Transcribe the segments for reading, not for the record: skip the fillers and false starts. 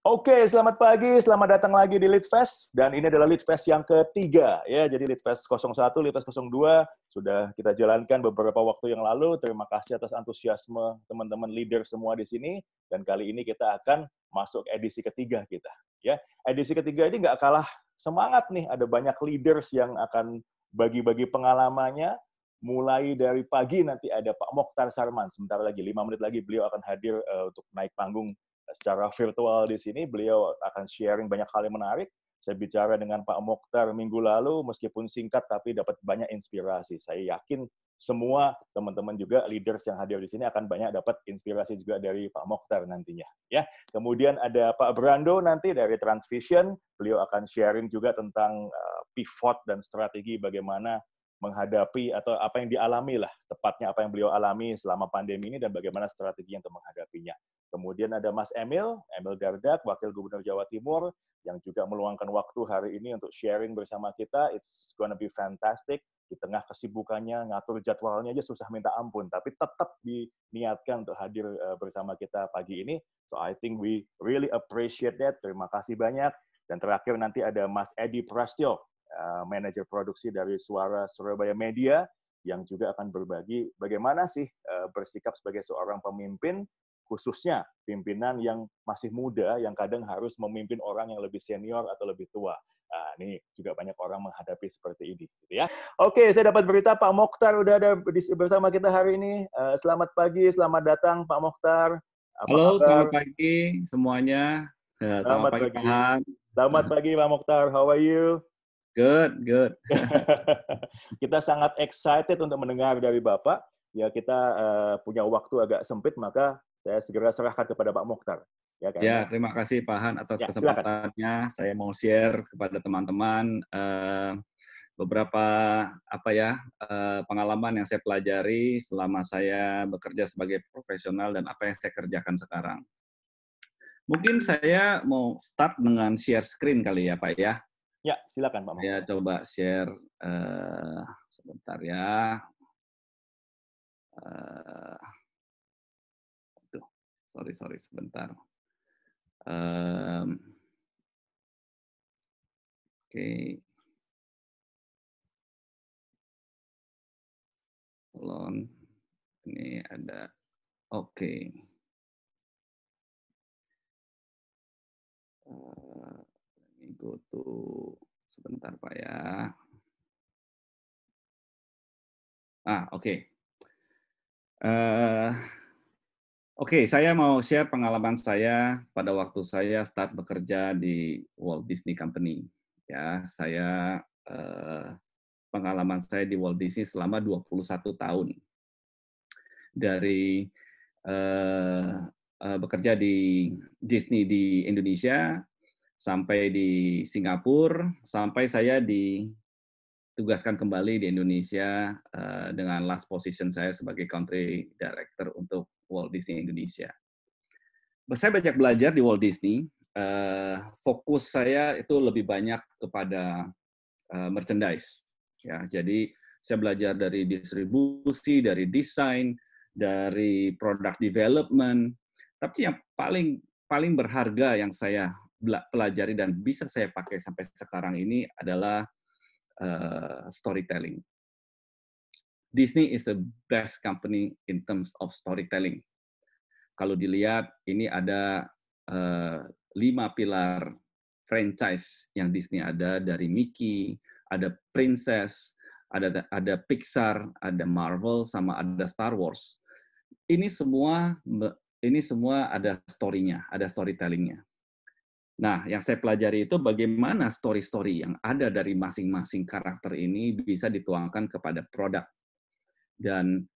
Oke, selamat pagi, selamat datang lagi di Litfest, dan ini adalah Litfest yang ketiga, ya. Jadi Litfest 01, Litfest 02 sudah kita jalankan beberapa waktu yang lalu. Terima kasih atas antusiasme teman-teman leader semua di sini, dan kali ini kita akan masuk edisi ketiga kita, ya. Edisi ketiga ini nggak kalah semangat nih, ada banyak leaders yang akan bagi-bagi pengalamannya. Mulai dari pagi nanti ada Pak Mokhtar Sarman, sebentar lagi, 5 menit lagi beliau akan hadir untuk naik panggung secara virtual di sini. Beliau akan sharing banyak hal yang menarik. Saya bicara dengan Pak Mokhtar minggu lalu, meskipun singkat tapi dapat banyak inspirasi. Saya yakin semua teman-teman juga leaders yang hadir di sini akan banyak dapat inspirasi juga dari Pak Mokhtar nantinya. Ya, kemudian ada Pak Brando nanti dari Transvision. Beliau akan sharing juga tentang pivot dan strategi bagaimana menghadapi atau apa yang dialami lah, tepatnya apa yang beliau alami selama pandemi ini dan bagaimana strategi untuk menghadapinya. Kemudian ada Mas Emil Dardak, Wakil Gubernur Jawa Timur, yang juga meluangkan waktu hari ini untuk sharing bersama kita. It's gonna be fantastic. Di tengah kesibukannya, ngatur jadwalnya aja susah minta ampun, tapi tetap diniatkan untuk hadir bersama kita pagi ini. So I think we really appreciate that. Terima kasih banyak. Dan terakhir nanti ada Mas Edi Prastyo, manajer produksi dari Suara Surabaya Media, yang juga akan berbagi bagaimana sih bersikap sebagai seorang pemimpin, khususnya pimpinan yang masih muda, yang kadang harus memimpin orang yang lebih senior atau lebih tua. Nah, ini juga banyak orang menghadapi seperti ini, gitu ya. Oke, saya dapat berita Pak Mokhtar udah ada bersama kita hari ini. Selamat pagi, selamat datang Pak Mokhtar. Apa Halo, kabar? selamat pagi semuanya. Selamat Selamat pagi, Pak pagi. Han. Selamat pagi Pak Mokhtar. How are you? Good, good. Kita sangat excited untuk mendengar dari Bapak. Ya, kita punya waktu agak sempit, maka saya segera serahkan kepada Pak Mokhtar. Ya, Ya, karena terima kasih Pak Han atas ya, silakan. kesempatannya. Saya mau share kepada teman-teman beberapa pengalaman yang saya pelajari selama saya bekerja sebagai profesional dan apa yang saya kerjakan sekarang. Mungkin saya mau start dengan share screen kali ya Pak ya. Ya, silakan Pak Saya Mokhtar. coba share sebentar ya. Sorry sebentar. Oke. Tolong. Ini ada. Oke. Ini go to. Sebentar Pak ya. Oke. Oke, saya mau share pengalaman saya pada waktu saya start bekerja di Walt Disney Company. Ya, saya pengalaman saya di Walt Disney selama 21 tahun. Dari bekerja di Disney di Indonesia, sampai di Singapura, sampai saya ditugaskan kembali di Indonesia dengan last position saya sebagai country director untuk Walt Disney Indonesia. Saya banyak belajar di Walt Disney. Fokus saya itu lebih banyak kepada merchandise. Ya, jadi saya belajar dari distribusi, dari desain, dari product development. Tapi yang paling berharga yang saya pelajari dan bisa saya pakai sampai sekarang ini adalah storytelling. Disney is the best company in terms of storytelling. Kalau dilihat, ini ada 5 pilar franchise yang Disney ada, dari Mickey, ada Princess, ada Pixar, ada Marvel, sama ada Star Wars. Ini semua ada story-nya, ada storytelling-nya. Nah, yang saya pelajari itu bagaimana story-story yang ada dari masing-masing karakter ini bisa dituangkan kepada produk. Dan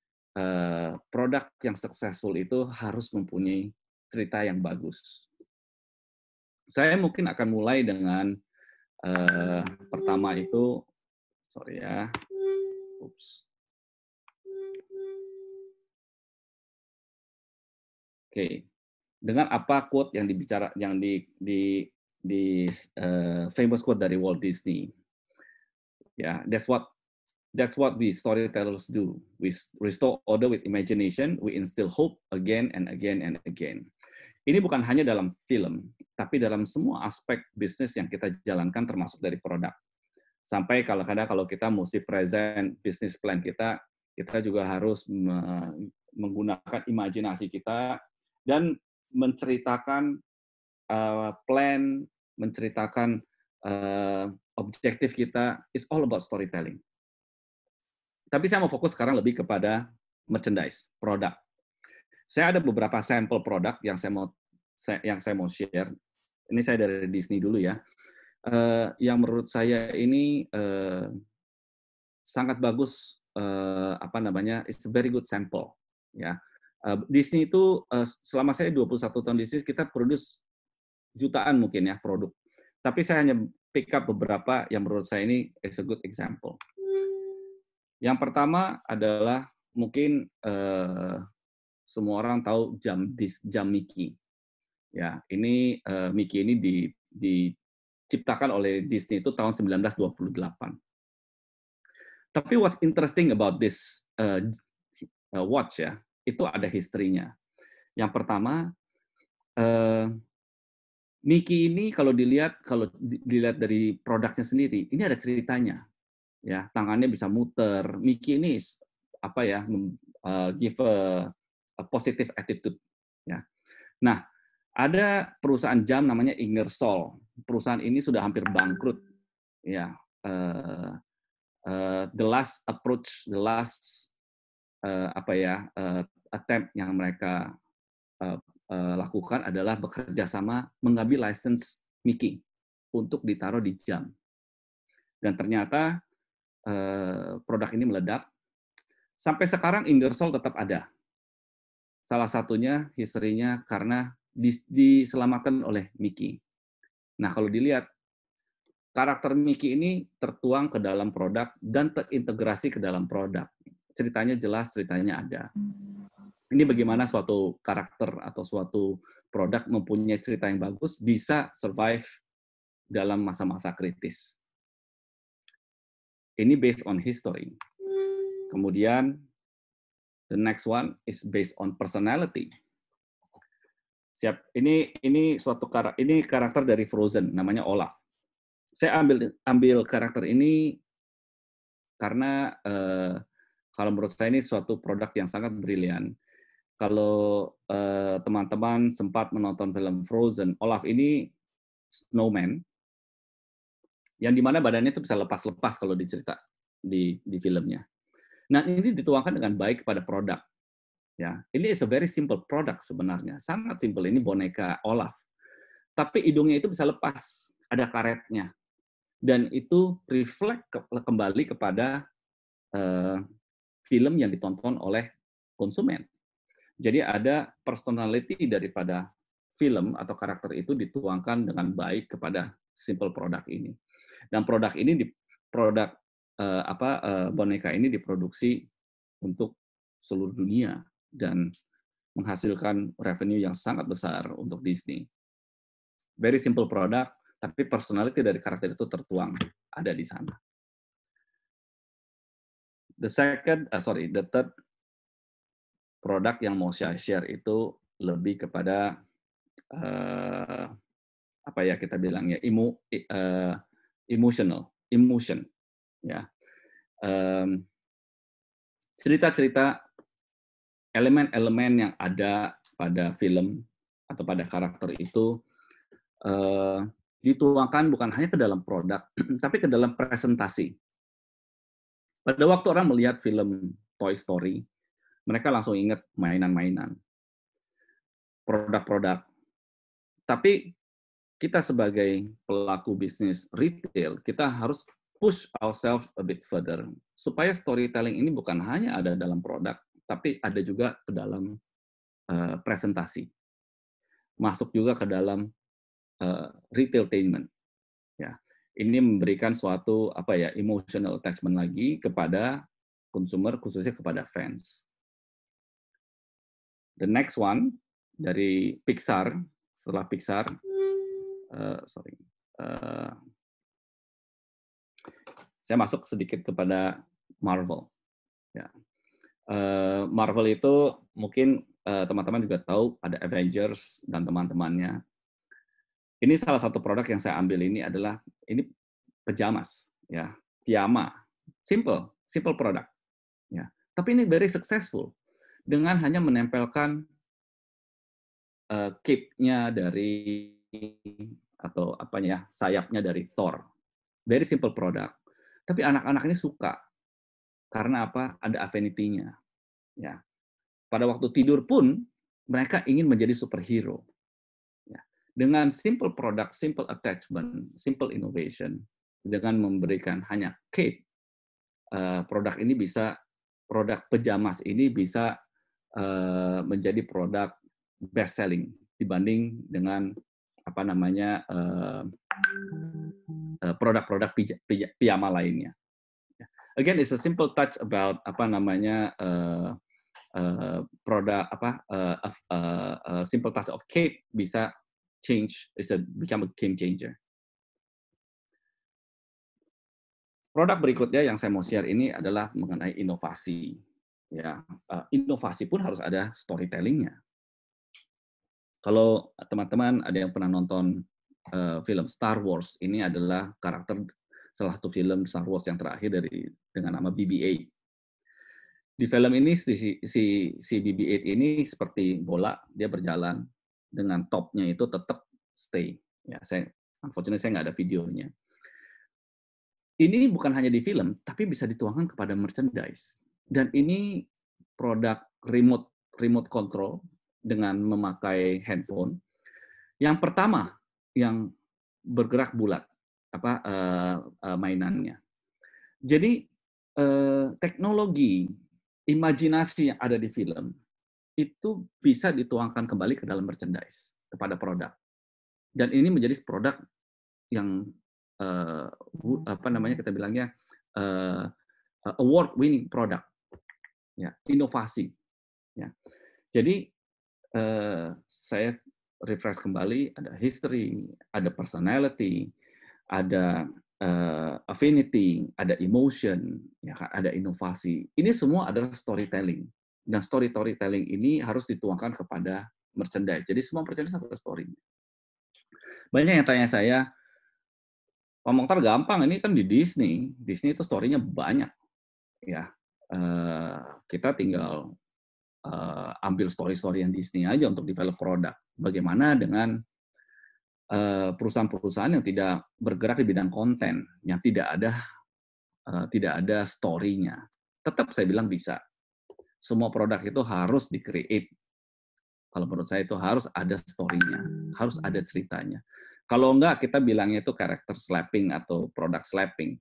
produk yang successful itu harus mempunyai cerita yang bagus. Saya mungkin akan mulai dengan pertama itu, sorry ya, Oke, dengan apa quote yang famous quote dari Walt Disney. Ya, that's what we storytellers do. We restore order with imagination. We instill hope again and again and again. Ini bukan hanya dalam film, tapi dalam semua aspek bisnis yang kita jalankan termasuk dari produk. Sampai kadang-kadang kalau kita mesti present bisnis plan kita juga harus menggunakan imajinasi kita dan menceritakan plan, menceritakan objektif kita. It's all about storytelling. Tapi saya mau fokus sekarang lebih kepada merchandise, produk. Saya ada beberapa sampel produk yang saya mau share. Ini saya dari Disney dulu ya. Yang menurut saya ini sangat bagus, it's a very good sample. Ya, Disney itu selama saya 21 tahun di Disney, kita produce jutaan mungkin ya produk. Tapi saya hanya pick up beberapa yang menurut saya ini is a good example. Yang pertama adalah mungkin semua orang tahu jam Mickey. Ya, ini Mickey ini diciptakan oleh Disney itu tahun 1928. Tapi what's interesting about this watch ya, itu ada history-nya. Yang pertama, Mickey ini kalau dilihat dari produknya sendiri, ini ada ceritanya. Ya, tangannya bisa muter. Mickey ini give a positive attitude. Ya. Nah, ada perusahaan jam namanya Ingersoll. Perusahaan ini sudah hampir bangkrut. Ya, the last approach, the last attempt yang mereka lakukan adalah bekerja sama mengambil license Mickey untuk ditaruh di jam. Dan ternyata produk ini meledak. Sampai sekarang Ingersoll tetap ada. Salah satunya history-nya karena diselamatkan oleh Mickey. Nah, kalau dilihat, karakter Mickey ini tertuang ke dalam produk dan terintegrasi ke dalam produk. Ceritanya jelas, ceritanya ada. Ini bagaimana suatu karakter atau suatu produk mempunyai cerita yang bagus bisa survive dalam masa-masa kritis. Ini based on history. Kemudian, the next one is based on personality. Siap. Ini karakter dari Frozen, namanya Olaf. Saya ambil karakter ini karena kalau menurut saya ini suatu produk yang sangat brilian. Kalau teman-teman sempat menonton film Frozen, Olaf ini snowman, yang dimana badannya itu bisa lepas-lepas kalau dicerita di filmnya. Nah, ini dituangkan dengan baik kepada produk. Ya, ini is a very simple product sebenarnya, sangat simple. Ini boneka Olaf, tapi hidungnya itu bisa lepas, ada karetnya, dan itu reflect kembali kepada film yang ditonton oleh konsumen. Jadi ada personality daripada film atau karakter itu dituangkan dengan baik kepada simple produk ini. Dan produk ini boneka ini diproduksi untuk seluruh dunia dan menghasilkan revenue yang sangat besar untuk Disney. Very simple product, tapi personality dari karakter itu tertuang ada di sana. The third produk yang mau saya share itu lebih kepada kita bilangnya emotion, ya. Cerita-cerita, elemen-elemen yang ada pada film atau pada karakter itu dituangkan bukan hanya ke dalam produk, tapi ke dalam presentasi. Pada waktu orang melihat film Toy Story, mereka langsung ingat mainan-mainan, produk-produk. Tapi kita sebagai pelaku bisnis retail, kita harus push ourselves a bit further, supaya storytelling ini bukan hanya ada dalam produk, tapi ada juga ke dalam presentasi. Masuk juga ke dalam retailtainment. Ya. Ini memberikan suatu emotional attachment lagi kepada consumer, khususnya kepada fans. The next one dari Pixar. Setelah Pixar, saya masuk sedikit kepada Marvel. Ya. Marvel itu mungkin teman-teman juga tahu ada Avengers dan teman-temannya. Ini salah satu produk yang saya ambil ini adalah ini pajamas, ya, piyama, simple produk, ya. Tapi ini very successful dengan hanya menempelkan cape-nya dari atau apanya ya, sayapnya dari Thor. Very simple produk. Tapi anak-anak ini suka karena apa? Ada affinity-nya, ya. Pada waktu tidur pun mereka ingin menjadi superhero. Ya. Dengan simple product, simple attachment, simple innovation, dengan memberikan hanya cape, produk pajamas ini bisa menjadi produk best selling dibanding dengan apa namanya produk-produk piyama lainnya. Again, it's a simple touch about apa namanya produk simple touch of cape bisa become a game changer. Produk berikutnya yang saya mau share ini adalah mengenai inovasi. Ya, inovasi pun harus ada storytelling-nya. Kalau teman-teman ada yang pernah nonton film Star Wars, ini adalah salah satu film Star Wars yang terakhir dengan nama BB-8. Di film ini si BB-8 ini seperti bola, dia berjalan dengan topnya itu tetap stay. Ya, unfortunately saya nggak ada videonya. Ini bukan hanya di film, tapi bisa dituangkan kepada merchandise. Dan ini produk remote control dengan memakai handphone. Yang pertama yang bergerak bulat mainannya. Jadi teknologi, imajinasi yang ada di film itu bisa dituangkan kembali ke dalam merchandise kepada produk. Dan ini menjadi produk yang kita bilangnya award winning product, ya, inovasi, ya. Jadi saya refresh kembali, ada history, ada personality, ada affinity, ada emotion, ya, ada inovasi. Ini semua adalah storytelling, dan storytelling ini harus dituangkan kepada merchandise. Jadi semua merchandise harus ada story. Banyak yang tanya saya, Pak Mokhtar gampang, ini kan di Disney. Disney itu story-nya banyak. Ya, kita tinggal ambil story-story yang Disney aja untuk develop produk. Bagaimana dengan perusahaan-perusahaan yang tidak bergerak di bidang konten, yang tidak ada story-nya? Tetap saya bilang bisa. Semua produk itu harus di-create. Kalau menurut saya itu harus ada story-nya, harus ada ceritanya. Kalau enggak, kita bilangnya itu character slapping atau product slapping.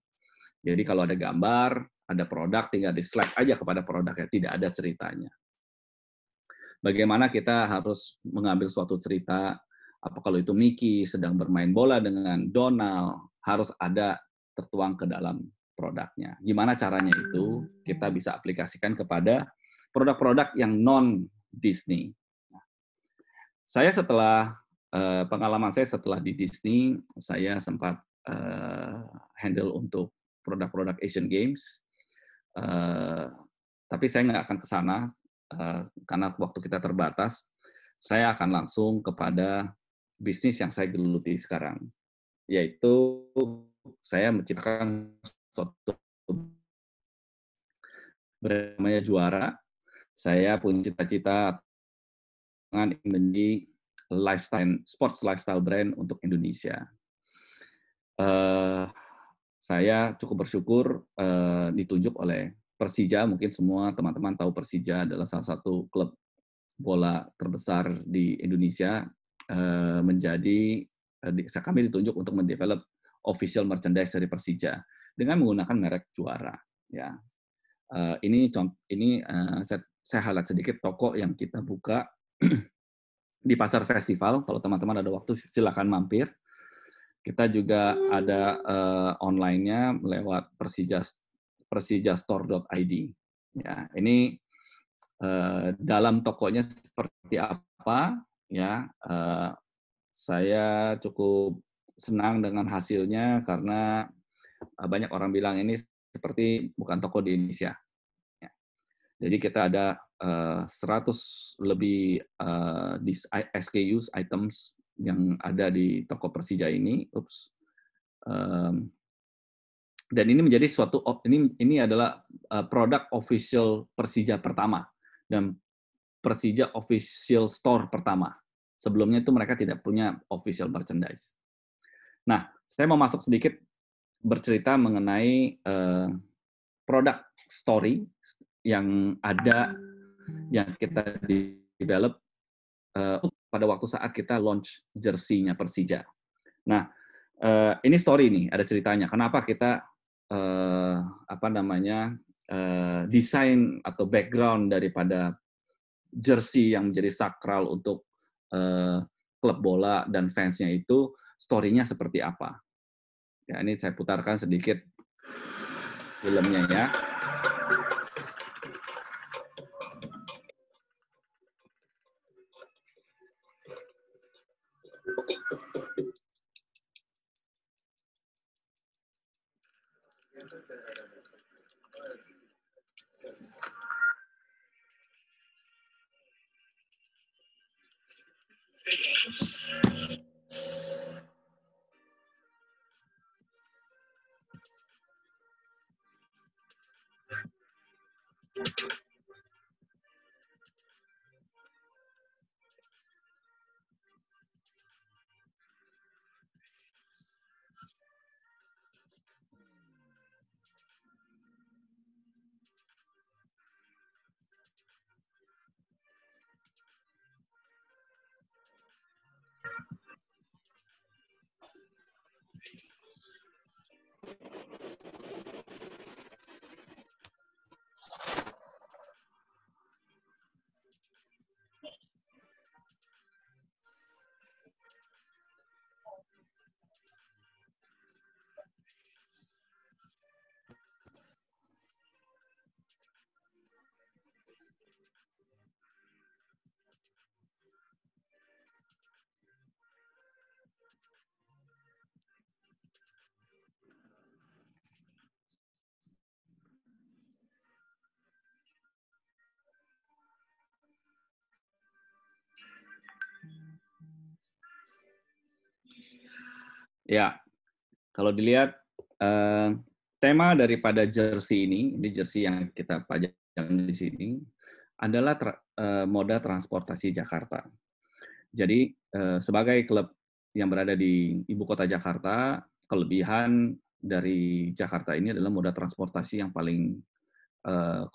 Jadi kalau ada gambar, ada produk, tinggal di-slap aja kepada produknya, tidak ada ceritanya. Bagaimana kita harus mengambil suatu cerita, apa kalau itu Mickey sedang bermain bola dengan Donald, harus ada tertuang ke dalam produknya. Gimana caranya itu? Kita bisa aplikasikan kepada produk-produk yang non-Disney. Saya pengalaman saya setelah di Disney, saya sempat handle untuk produk-produk Asian Games, tapi saya nggak akan ke sana karena waktu kita terbatas. Saya akan langsung kepada bisnis yang saya geluti sekarang, yaitu saya menciptakan suatu brand namanya Juara. Saya punya cita-cita menjadi sports lifestyle brand untuk Indonesia. Saya cukup bersyukur ditunjuk oleh Persija. Mungkin semua teman-teman tahu Persija adalah salah satu klub bola terbesar di Indonesia. Kami ditunjuk untuk mendevelop official merchandise dari Persija dengan menggunakan merek Juara. Ya, ini saya highlight sedikit toko yang kita buka di Pasar Festival. Kalau teman-teman ada waktu, silakan mampir. Kita juga ada online-nya lewat persijastore.id. Ya, ini dalam tokonya seperti apa? Ya, saya cukup senang dengan hasilnya karena banyak orang bilang ini seperti bukan toko di Indonesia. Ya. Jadi kita ada 100 lebih SKUs, items yang ada di toko Persija ini. Dan ini menjadi ini adalah produk official Persija pertama dan Persija official store pertama. Sebelumnya itu mereka tidak punya official merchandise. Nah, saya mau masuk sedikit bercerita mengenai produk story yang ada yang kita develop pada waktu saat kita launch jersey-nya Persija. Nah, ini story nih, ada ceritanya. Kenapa kita desain atau background daripada jersey yang menjadi sakral untuk klub bola dan fansnya itu story-nya seperti apa? Ya, ini saya putarkan sedikit filmnya ya. Ya, kalau dilihat tema daripada jersey ini jersey yang kita pajang di sini adalah moda transportasi Jakarta. Jadi sebagai klub yang berada di ibu kota Jakarta, kelebihan dari Jakarta ini adalah moda transportasi yang paling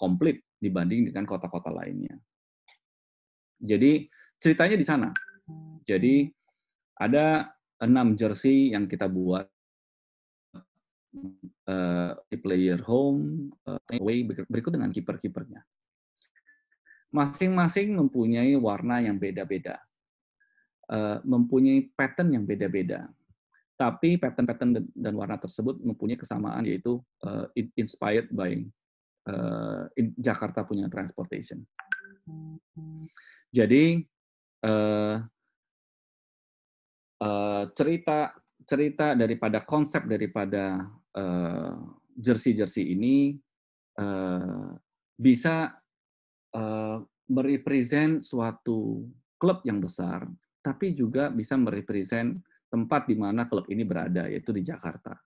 komplit dibanding dengan kota-kota lainnya. Jadi ceritanya di sana. Jadi ada 6 jersey yang kita buat, player home, away, berikut dengan kiper-kipernya. Masing-masing mempunyai warna yang beda-beda, mempunyai pattern yang beda-beda. Tapi pattern-pattern dan warna tersebut mempunyai kesamaan, yaitu inspired by Jakarta punya transportation. Jadi cerita daripada konsep daripada jersey-jersey ini bisa merepresent suatu klub yang besar, tapi juga bisa merepresent tempat di mana klub ini berada, yaitu di Jakarta.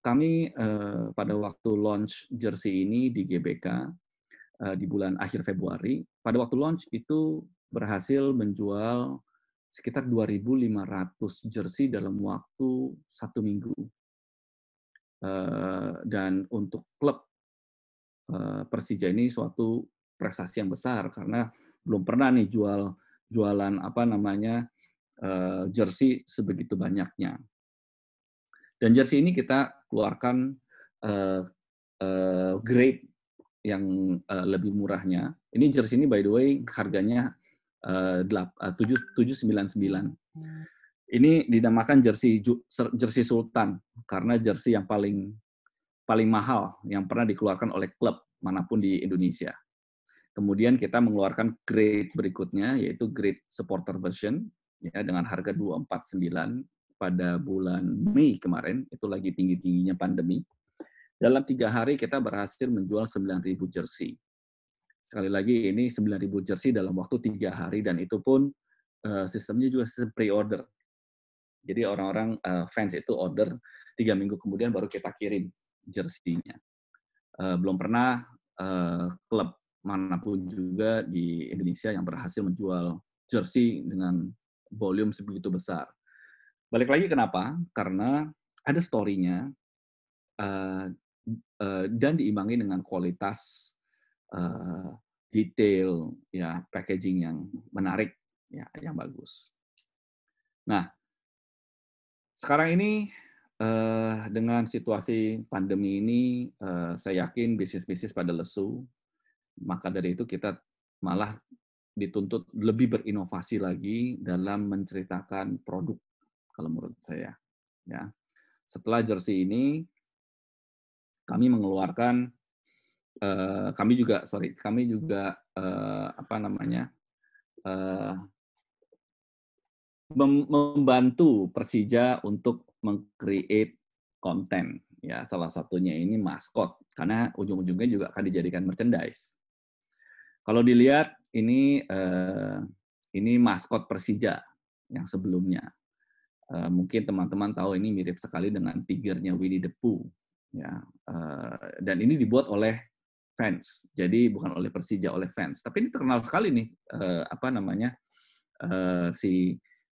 Kami pada waktu launch jersey ini di GBK di bulan akhir Februari, pada waktu launch itu berhasil menjual sekitar 2.500 jersey dalam waktu 1 minggu. Dan untuk klub Persija ini suatu prestasi yang besar karena belum pernah nih jualan jersey sebegitu banyaknya. Dan jersey ini kita keluarkan grade yang lebih murahnya. Ini jersey ini by the way harganya 799. Ini dinamakan jersey Sultan karena jersey yang paling mahal yang pernah dikeluarkan oleh klub manapun di Indonesia. Kemudian kita mengeluarkan grade berikutnya, yaitu grade supporter version ya dengan harga 249 pada bulan Mei kemarin, itu lagi tinggi-tingginya pandemi. Dalam 3 hari kita berhasil menjual 9.000 jersey. Sekali lagi, ini 9.000 jersey dalam waktu 3 hari, dan itu pun sistemnya juga sistem pre-order. Jadi orang-orang fans itu order 3 minggu kemudian baru kita kirim jersey-nya. Belum pernah klub manapun juga di Indonesia yang berhasil menjual jersey dengan volume sebegitu besar. Balik lagi kenapa? Karena ada story-nya dan diimbangi dengan kualitas, detail, ya, packaging yang menarik, ya, yang bagus. Nah, sekarang ini dengan situasi pandemi ini, saya yakin bisnis-bisnis pada lesu. Maka dari itu kita malah dituntut lebih berinovasi lagi dalam menceritakan produk, kalau menurut saya. Ya, setelah jersey ini, kami mengeluarkan, kami juga membantu Persija untuk meng-create konten. Ya, salah satunya ini maskot, karena ujung-ujungnya juga akan dijadikan merchandise. Kalau dilihat ini maskot Persija yang sebelumnya. Mungkin teman-teman tahu ini mirip sekali dengan tigernya Winnie the Pooh, ya. Dan ini dibuat oleh fans, jadi bukan oleh Persija, oleh fans. Tapi ini terkenal sekali nih,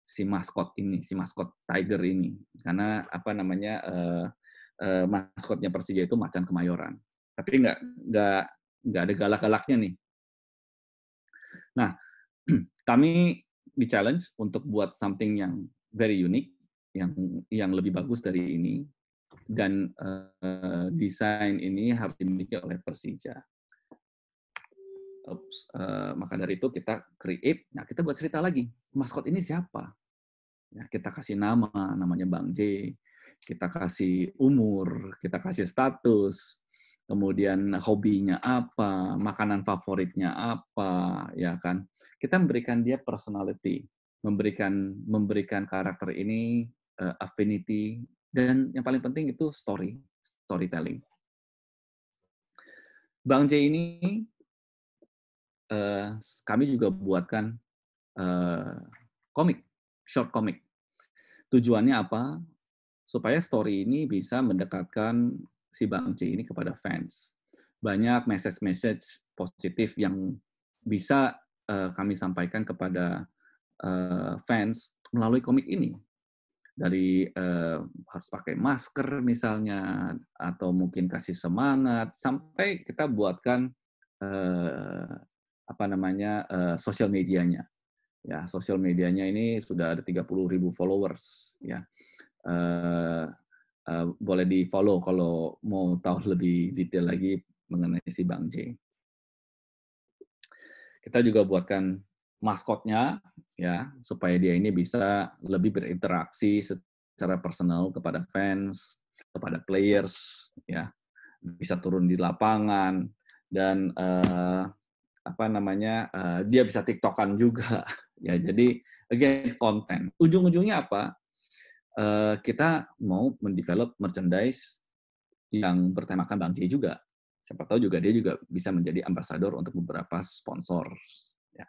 si maskot ini, si maskot tiger ini, karena maskotnya Persija itu macan kemayoran. Tapi nggak ada galak-galaknya nih. Nah, kami di-challenge untuk buat something yang very unique, yang lebih bagus dari ini, dan desain ini harus dimiliki oleh Persija. Maka dari itu kita create, nah kita buat cerita lagi, maskot ini siapa? Ya, kita kasih namanya Bang J, kita kasih umur, kita kasih status, kemudian hobinya apa, makanan favoritnya apa, ya kan? Kita memberikan dia personality, memberikan karakter ini affinity, dan yang paling penting itu storytelling. Bang J ini kami juga buatkan short comic. Tujuannya apa? Supaya story ini bisa mendekatkan si Bang J ini kepada fans. Banyak message-message positif yang bisa kami sampaikan kepada fans melalui komik ini. Dari harus pakai masker misalnya, atau mungkin kasih semangat, sampai kita buatkan sosial medianya. Ya, sosial medianya ini sudah ada 30.000 followers, ya. Boleh di-follow kalau mau tahu lebih detail lagi mengenai si Bang J. Kita juga buatkan maskotnya, ya, supaya dia ini bisa lebih berinteraksi secara personal kepada fans, kepada players, ya, bisa turun di lapangan, dan dia bisa TikTok-an juga, ya. Jadi again, konten. Ujung-ujungnya apa? Kita mau mendevelop merchandise yang bertemakan Bang J juga. Siapa tahu juga dia juga bisa menjadi ambasador untuk beberapa sponsor. Ya.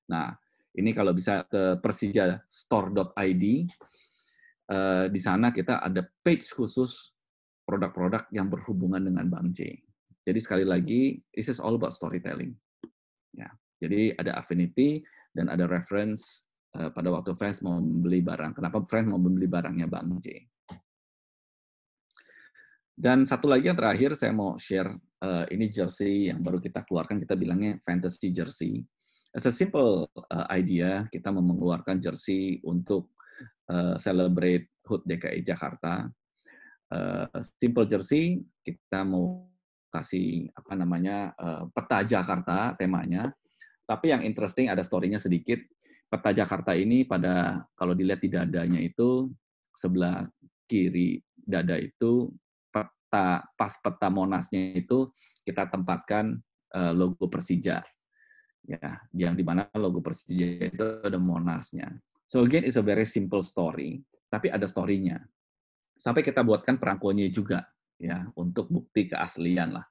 Nah, ini kalau bisa ke persijastore.id, di sana kita ada page khusus produk-produk yang berhubungan dengan Bang J. Jadi sekali lagi, this is all about storytelling. Ya. Jadi ada affinity dan ada reference pada waktu fans mau membeli barang. Kenapa fans mau membeli barangnya Bang J? Dan satu lagi yang terakhir saya mau share, ini jersey yang baru kita keluarkan, kita bilangnya fantasy jersey. As a simple idea, kita mau mengeluarkan jersey untuk celebrate HUT DKI Jakarta. Simple jersey, kita mau kasih peta Jakarta temanya. Tapi yang interesting ada story-nya sedikit. Peta Jakarta ini kalau dilihat di dadanya itu, sebelah kiri dada itu, pas peta Monasnya itu kita tempatkan logo Persija. Ya, yang dimana logo Persija itu ada Monasnya. So again, it's a very simple story, tapi ada story-nya. Sampai kita buatkan perangkonya juga. ya untuk bukti keaslian lah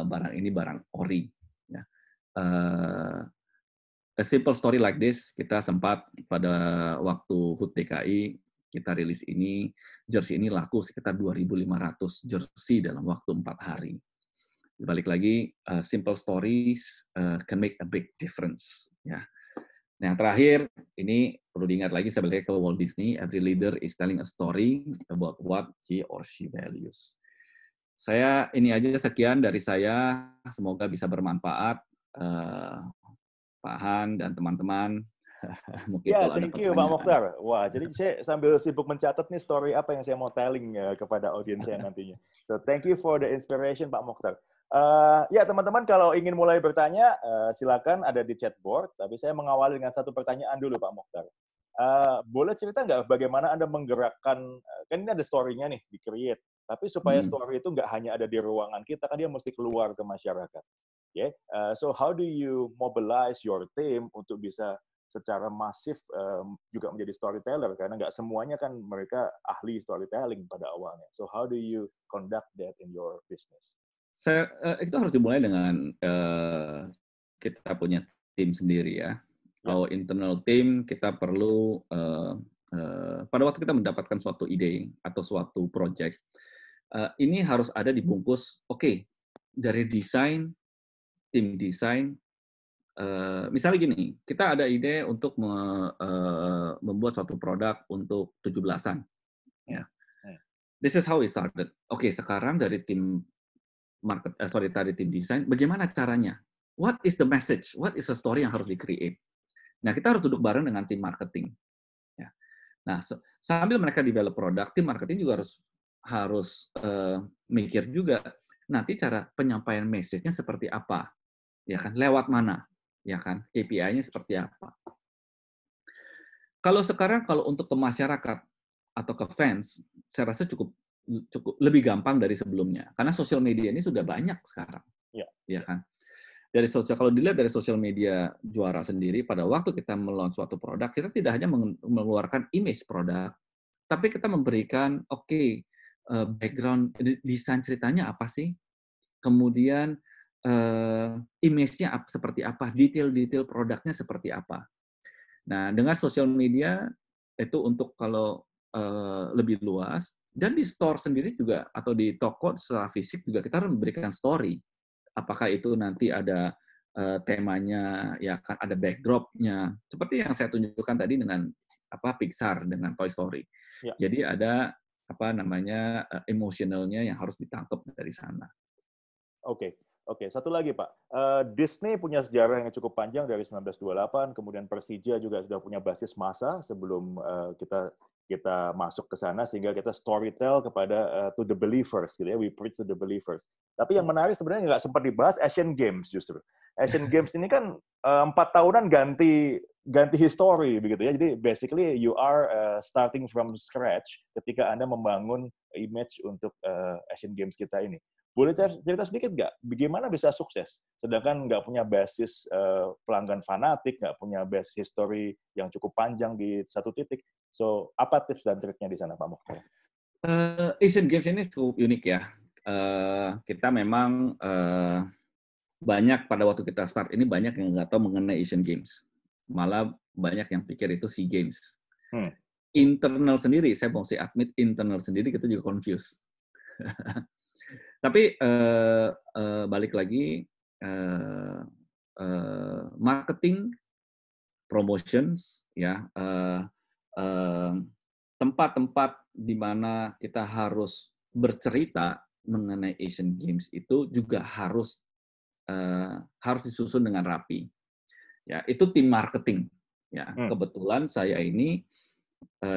barang ini barang ori. Ya. A simple story like this, kita sempat pada waktu HUT DKI kita rilis ini, jersey ini laku sekitar 2.500 jersey dalam waktu 4 hari. Balik lagi, simple stories can make a big difference. Ya. Nah, yang terakhir, ini perlu diingat lagi, saya balik ke Walt Disney, every leader is telling a story about what he or she values. Saya, ini aja sekian dari saya, semoga bisa bermanfaat. Pak Han dan teman-teman, mungkin Ya, kalau ada thank you Pak pertanyaan. Mokhtar. Wah, jadi saya sambil sibuk mencatat nih story apa yang saya mau telling kepada audiens saya nantinya. So, thank you for the inspiration Pak Mokhtar. Ya, teman-teman kalau ingin mulai bertanya, silakan ada di chatboard. Tapi saya mengawali dengan satu pertanyaan dulu Pak Mokhtar. Boleh cerita nggak bagaimana Anda menggerakkan, kan ini ada story-nya nih, di-create. Tapi supaya story itu nggak hanya ada di ruangan kita, kan dia mesti keluar ke masyarakat. Yeah? So how do you mobilize your team untuk bisa secara masif juga menjadi storyteller? Karena nggak semuanya kan mereka ahli storytelling pada awalnya. So how do you conduct that in your business? Itu harus dimulai dengan kita punya tim sendiri ya. Our internal team, kita perlu pada waktu kita mendapatkan suatu ide atau suatu project, ini harus ada dibungkus. Oke, dari desain, tim desain, misalnya gini, kita ada ide untuk membuat suatu produk untuk 17-an. Ya. This is how we started. Oke, sekarang dari tim dari tim desain, bagaimana caranya? What is the message? What is the story yang harus di-create? Nah, kita harus duduk bareng dengan tim marketing. Ya. Nah, sambil mereka develop produk, tim marketing juga harus mikir juga nanti cara penyampaian message-nya seperti apa, ya kan? Lewat mana, ya kan? KPI-nya seperti apa? Kalau sekarang untuk ke masyarakat atau ke fans, saya rasa cukup lebih gampang dari sebelumnya, karena sosial media ini sudah banyak sekarang, ya kan? Kalau dilihat dari sosial media Juara sendiri, pada waktu kita melaunch suatu produk, kita tidak hanya mengeluarkan image produk, tapi kita memberikan background desain ceritanya apa sih, kemudian image-nya seperti apa, detail-detail produknya seperti apa. Nah, dengan sosial media itu untuk kalau lebih luas, dan di store sendiri juga atau di toko secara fisik juga kita harus memberikan story. Apakah itu nanti ada temanya, ya kan ada backdrop-nya, seperti yang saya tunjukkan tadi dengan Pixar dengan Toy Story. Ya. Jadi ada emosionalnya yang harus ditangkap dari sana. Oke, satu lagi Pak. Disney punya sejarah yang cukup panjang dari 1928, kemudian Persija juga sudah punya basis massa sebelum kita masuk ke sana, sehingga kita storytell kepada to the believers, gitu ya. We preach to the believers. Tapi yang menarik sebenarnya nggak sempat dibahas Asian Games justru. Asian Games ini kan 4 tahunan ganti history begitu ya. Jadi basically you are starting from scratch ketika Anda membangun image untuk Asian Games kita ini. Boleh cerita sedikit nggak, bagaimana bisa sukses? Sedangkan nggak punya basis pelanggan fanatik, nggak punya basis history yang cukup panjang di satu titik. So, apa tips dan triknya di sana, Pak Mokhtar? Asian Games ini cukup unik ya. Kita memang banyak pada waktu kita start ini banyak yang nggak tahu mengenai Asian Games. Malah banyak yang pikir itu SEA Games. Internal sendiri, saya mau admit, internal sendiri kita juga confused. Tapi balik lagi, marketing, promotions, ya, tempat-tempat di mana kita harus bercerita mengenai Asian Games itu juga harus disusun dengan rapi. Ya, itu tim marketing. Ya, kebetulan saya ini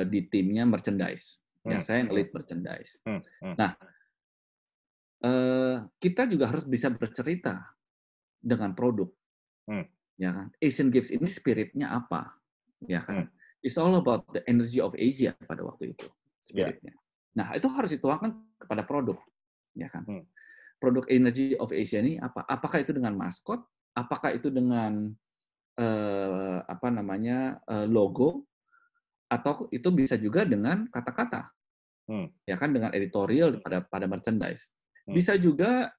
di timnya merchandise. Ya, saya lead merchandise. Nah, kita juga harus bisa bercerita dengan produk, ya kan? Asian Games ini spiritnya apa, ya kan? It's all about the energy of Asia pada waktu itu, spiritnya. Nah, itu harus dituangkan kepada produk, ya kan? Produk energy of Asia ini apa? Apakah itu dengan maskot? Apakah itu dengan logo? Atau itu bisa juga dengan kata-kata? ya kan, dengan editorial pada merchandise. Bisa juga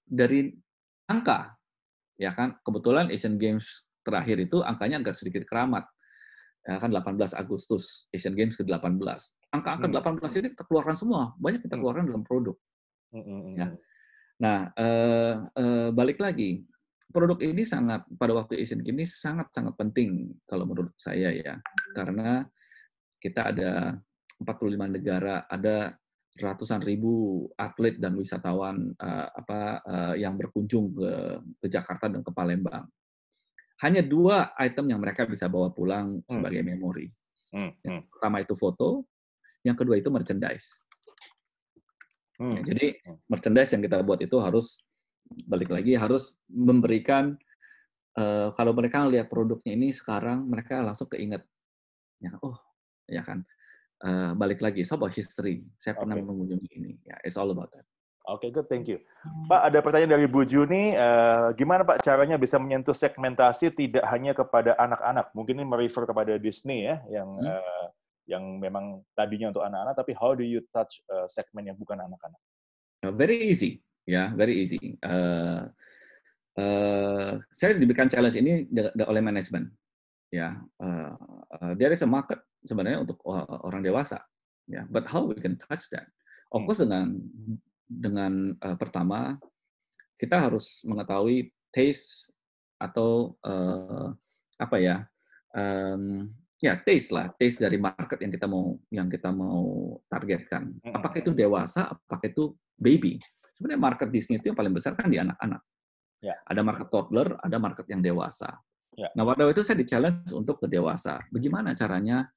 dari angka, ya kan. Kebetulan Asian Games terakhir itu angkanya agak sedikit keramat. Ya kan 18 Agustus Asian Games ke-18. Angka-angka 18 ini kita keluarkan semua, banyak kita keluarkan dalam produk. Ya. Nah, balik lagi, produk ini pada waktu Asian Games ini sangat-sangat penting kalau menurut saya ya, karena kita ada 45 negara, ada ratusan ribu atlet dan wisatawan yang berkunjung ke Jakarta dan ke Palembang. Hanya 2 item yang mereka bisa bawa pulang sebagai memori. Yang pertama itu foto, yang kedua itu merchandise. Ya, jadi merchandise yang kita buat itu harus memberikan, kalau mereka lihat produknya ini sekarang, mereka langsung keinget, ya, oh, ya kan, balik lagi, it's about history. Saya pernah mengunjungi ini. Ya, it's all about that. Oke, good, thank you. Pak, ada pertanyaan dari Bu Juni. Gimana Pak caranya bisa menyentuh segmentasi tidak hanya kepada anak-anak? Mungkin ini merefer kepada Disney ya, yang memang tadinya untuk anak-anak, tapi how do you touch segmen yang bukan anak-anak? Very easy, ya, very easy. Saya diberikan challenge ini oleh manajemen. Ya, there is a market sebenarnya untuk orang dewasa. Ya, but how we can touch that? Of course dengan pertama kita harus mengetahui taste atau taste dari market yang kita mau targetkan. Apakah itu dewasa, apakah itu baby? Sebenarnya market Disney itu yang paling besar kan di anak-anak. Yeah. Ada market toddler, ada market yang dewasa. Yeah. Nah, pada waktu itu saya di-challenge untuk ke dewasa. Bagaimana caranya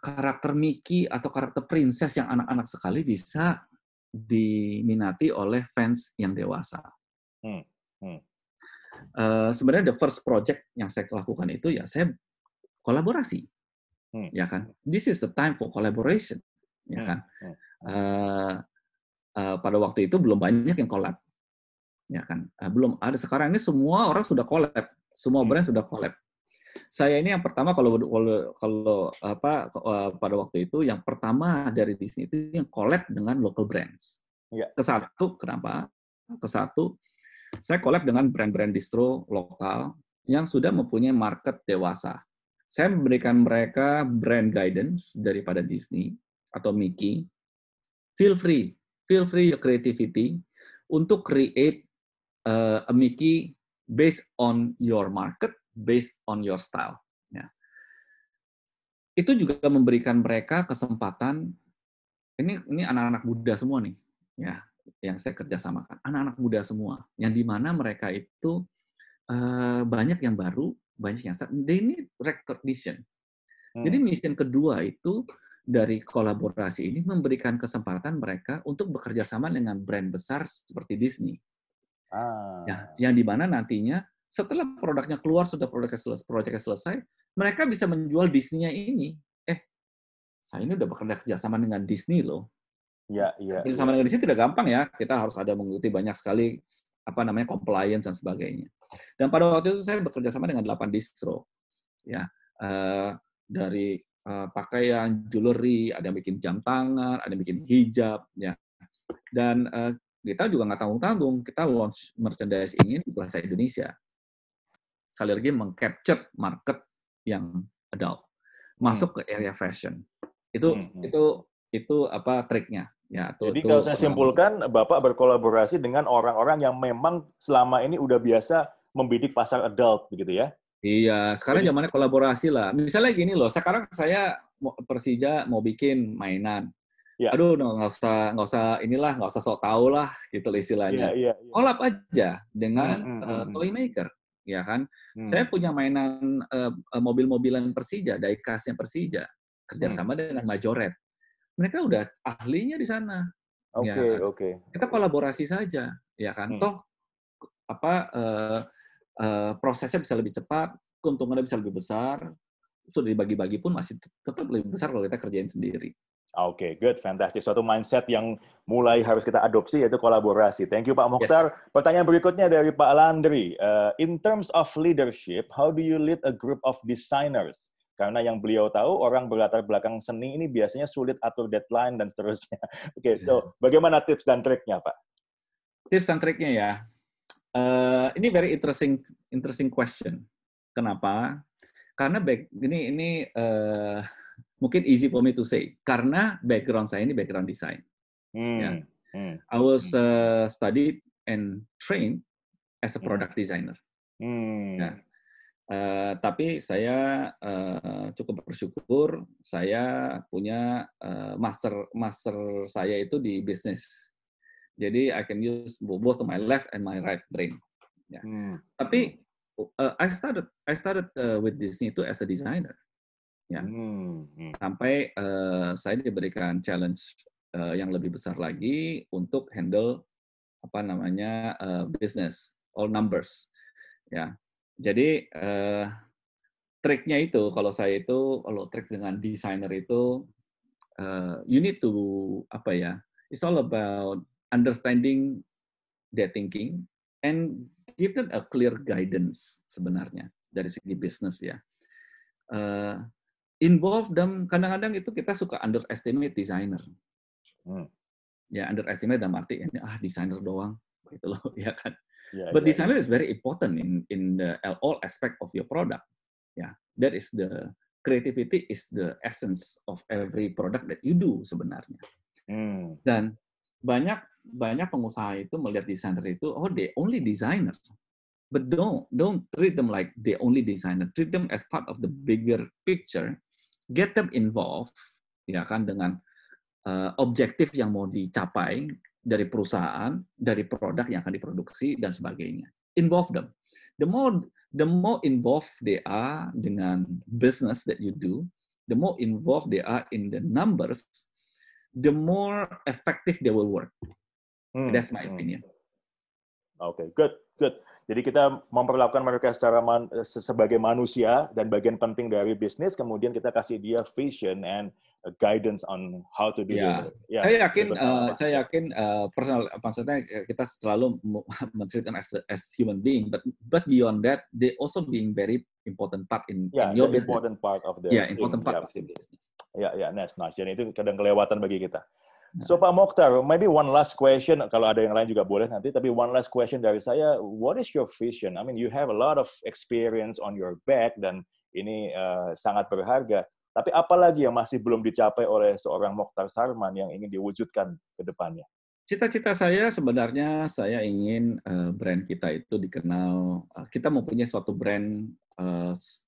karakter Mickey atau karakter princess yang anak-anak sekali bisa diminati oleh fans yang dewasa. Sebenarnya the first project yang saya lakukan itu ya saya kolaborasi, ya kan. This is the time for collaboration, ya kan. Pada waktu itu belum banyak yang collab, ya kan. Belum ada. Sekarang ini semua orang sudah collab, semua brand sudah collab. Saya ini yang pertama pada waktu itu yang pertama dari Disney itu yang collab dengan local brands. Ya. Kenapa? Saya collab dengan brand-brand distro lokal yang sudah mempunyai market dewasa. Saya memberikan mereka brand guidance daripada Disney atau Mickey. Feel free your creativity untuk create a Mickey based on your market, based on your style. Ya. Itu juga memberikan mereka kesempatan. Ini anak-anak muda semua nih, ya, yang saya kerjasamakan. Anak-anak muda semua, yang di mana mereka itu banyak yang baru, banyak yang they need recognition. Jadi mission kedua itu dari kolaborasi ini memberikan kesempatan mereka untuk bekerja sama dengan brand besar seperti Disney. Ya, yang di mana nantinya setelah produknya keluar, sudah proyeknya selesai, mereka bisa menjual Disney-nya ini. Saya ini udah bekerja sama dengan Disney loh. Bekerja sama dengan Disney tidak gampang ya. Kita harus ada mengikuti banyak sekali compliance dan sebagainya. Dan pada waktu itu saya bekerja sama dengan 8 distro. Ya, dari pakaian, jewelry, ada yang bikin jam tangan, ada yang bikin hijab, ya. Dan kita juga nggak tanggung-tanggung, kita launch merchandise ini di bahasa Indonesia. Sekali lagi meng-capture market yang adult, masuk ke area fashion. Itu triknya. Ya, jadi kalau saya simpulkan, Bapak berkolaborasi dengan orang-orang yang memang selama ini udah biasa membidik pasar adult, begitu ya? Iya, sekarang zamannya kolaborasi lah. Misalnya gini loh, sekarang saya Persija mau bikin mainan. Ya. Aduh, nggak usah sok tahu lah, gitu istilahnya. Collab aja dengan toy maker, ya kan? Saya punya mainan mobil-mobilan Persija, diecast-nya Persija, kerjasama dengan Majoret. Mereka udah ahlinya di sana. Oke. Kita kolaborasi saja, ya kan? Toh prosesnya bisa lebih cepat, keuntungannya bisa lebih besar. Sudah dibagi-bagi pun masih tetap lebih besar kalau kita kerjain sendiri. Oke, good, fantastic. Suatu mindset yang mulai harus kita adopsi yaitu kolaborasi. Thank you Pak Mokhtar. Yes. Pertanyaan berikutnya dari Pak Landry. In terms of leadership, how do you lead a group of designers Karena yang beliau tahu, orang berlatar belakang seni ini biasanya sulit atur deadline dan seterusnya. Oke, so bagaimana tips dan triknya, Pak? Tips dan triknya ya, ini very interesting question. Kenapa? Karena ini mungkin easy for me to say. Karena background saya ini background design. Ya, I was studied and trained as a product designer. Ya. Tapi saya cukup bersyukur saya punya master saya itu di bisnis. Jadi I can use both my left and my right brain. Ya. Tapi I started with Disney itu as a designer. Ya. Sampai saya diberikan challenge yang lebih besar lagi untuk handle business, all numbers. Ya. Jadi triknya itu kalau trik dengan desainer itu you need to it's all about understanding their thinking and give them a clear guidance sebenarnya dari segi bisnis ya. Involve them, kadang-kadang itu kita suka underestimate designer. Ya underestimate dalam arti ini desainer doang gitu loh ya kan. But designer is very important in the all aspect of your product. Yeah, that is the creativity is the essence of every product that you do sebenarnya. Dan banyak pengusaha itu melihat desainer itu they only designer. But don't treat them like they only designer. Treat them as part of the bigger picture. Get them involved ya kan dengan objektif yang mau dicapai dari perusahaan, dari produk yang akan diproduksi dan sebagainya. Involve them. The more involved they are dengan business that you do, the more involved they are in the numbers, the more effective they will work. That's my opinion. Okay, good. Jadi kita memperlakukan mereka sebagai manusia dan bagian penting dari bisnis, kemudian kita kasih dia vision and guidance on how to do it. Saya yakin personal, maksudnya kita selalu menceritakan as human being, but beyond that, they also being very important part in your business. Important part of the important part of the business. Nice. Dan itu kadang kelewatan bagi kita. So Pak Mokhtar, maybe one last question, kalau ada yang lain juga boleh nanti, tapi one last question dari saya, what is your vision? I mean, you have a lot of experience on your back, dan ini sangat berharga. Tapi apa lagi yang masih belum dicapai oleh seorang Mokhtar Sarman yang ingin diwujudkan ke depannya? Cita-cita saya sebenarnya, saya ingin brand kita itu dikenal, kita mempunyai suatu brand,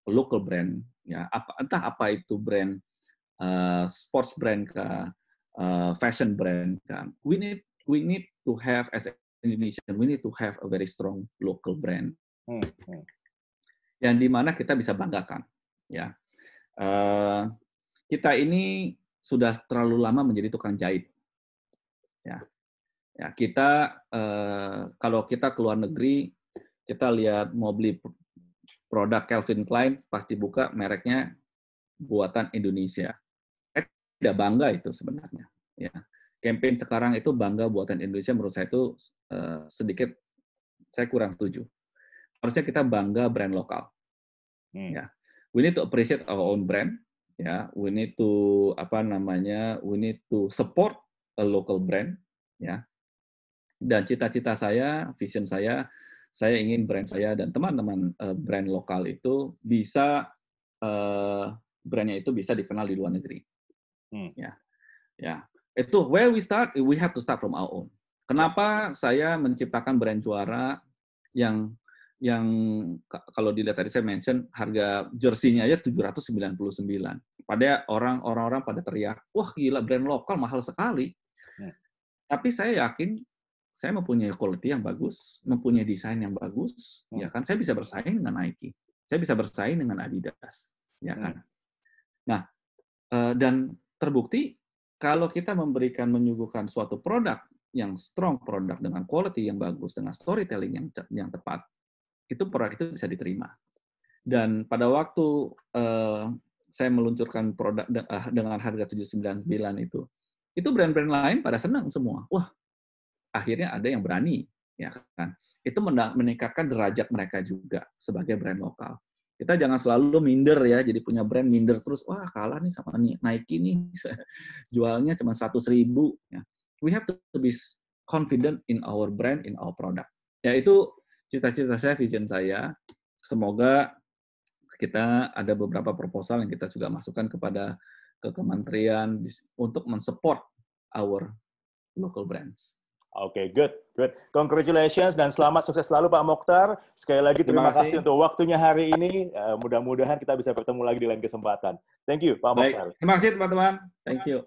local brand, ya, entah apa itu brand, sports brand kah, fashion brand kan. We need to have as Indonesian, we need to have a very strong local brand. Yang di mana kita bisa banggakan, ya. Kita ini sudah terlalu lama menjadi tukang jahit. Ya. Kita kalau kita keluar negeri, kita lihat mau beli produk Calvin Klein pasti buka mereknya buatan Indonesia. Tidak bangga itu sebenarnya. Ya, campaign sekarang itu bangga buatan Indonesia menurut saya itu sedikit saya kurang setuju. Harusnya kita bangga brand lokal. Ya, we need to appreciate our own brand. Ya, we need to we need to support a local brand. Ya, dan cita-cita saya, vision saya ingin brand saya dan teman-teman brand lokal itu bisa brandnya itu bisa dikenal di luar negeri. Ya, itu where we start, we have to start from our own. Kenapa saya menciptakan brand juara yang kalau dilihat tadi saya mention harga jersey-nya aja 799. Pada orang-orang pada teriak, wah gila brand lokal mahal sekali. Tapi saya yakin saya mempunyai quality yang bagus, mempunyai desain yang bagus, ya kan? Saya bisa bersaing dengan Nike, saya bisa bersaing dengan Adidas, ya kan? Nah, dan terbukti kalau kita menyuguhkan suatu produk yang strong, produk dengan quality yang bagus, dengan storytelling yang tepat, itu produk itu bisa diterima. Dan pada waktu saya meluncurkan produk dengan harga 799 itu brand-brand lain pada senang semua. Wah, akhirnya ada yang berani, ya kan? Itu meningkatkan derajat mereka juga sebagai brand lokal. Kita jangan selalu minder ya, jadi punya brand minder terus, wah kalah nih sama Nike nih, jualnya cuma 100.000. Ya. We have to be confident in our brand, in our product. Ya itu cita-cita saya, vision saya. Semoga kita ada beberapa proposal yang kita juga masukkan ke kementerian untuk mensupport our local brands. Oke, good. Congratulations dan selamat sukses selalu Pak Mokhtar. Sekali lagi terima kasih untuk waktunya hari ini. Mudah-mudahan kita bisa bertemu lagi di lain kesempatan. Thank you Pak Mokhtar. Terima kasih teman-teman. Thank you.